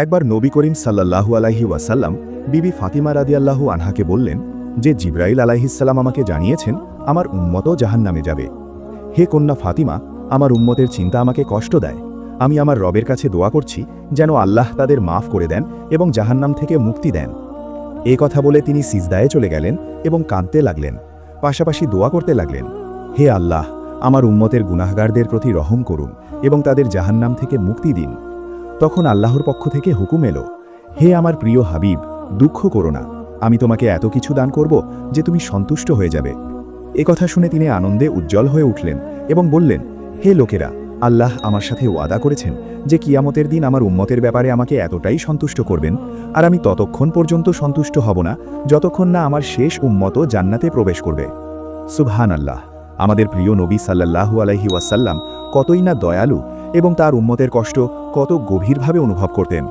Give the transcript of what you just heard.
একবার নবী করিম সাল্লাল্লাহু আলাইহি ওয়াসাল্লাম বিবি ফাতিমা রাদিয়াল্লাহু আনহাকে বললেন যে জিবরাইল আলাইহিসসালাম আমাকে জানিয়েছেন আমার উম্মতও জাহান্নামে যাবে। হে কন্যা ফাতিমা, আমার উম্মতের চিন্তা আমাকে কষ্ট দেয়। আমি আমার রবের কাছে দোয়া করছি যেন আল্লাহ তাদের মাফ করে দেন এবং জাহান্নাম থেকে মুক্তি দেন। এ কথা বলে তিনি সিজদায়ে চলে গেলেন এবং কাঁদতে লাগলেন, পাশাপাশি দোয়া করতে লাগলেন, হে আল্লাহ, আমার উম্মতের গুনাহগারদের প্রতি রহম করুন এবং তাদের জাহান্নাম থেকে মুক্তি দিন। তখন আল্লাহর পক্ষ থেকে হুকুম এলো, হে আমার প্রিয় হাবিব, দুঃখ করো না, আমি তোমাকে এত কিছু দান করব যে তুমি সন্তুষ্ট হয়ে যাবে। এ কথা শুনে তিনি আনন্দে উজ্জ্বল হয়ে উঠলেন এবং বললেন, হে লোকেরা, আল্লাহ আমার সাথে ওয়াদা করেছেন যে কিয়ামতের দিন আমার উম্মতের ব্যাপারে আমাকে এতটাই সন্তুষ্ট করবেন, আর আমি ততক্ষণ পর্যন্ত সন্তুষ্ট হব না যতক্ষণ না আমার শেষ উম্মত জান্নাতে প্রবেশ করবে। সুবহানাল্লাহ। আমাদের প্রিয় নবী সাল্লাল্লাহু আলাইহি ওয়াসাল্লাম কতই না দয়ালু এবং তার উম্মতের কষ্ট কত গভীরভাবে অনুভব করতেন।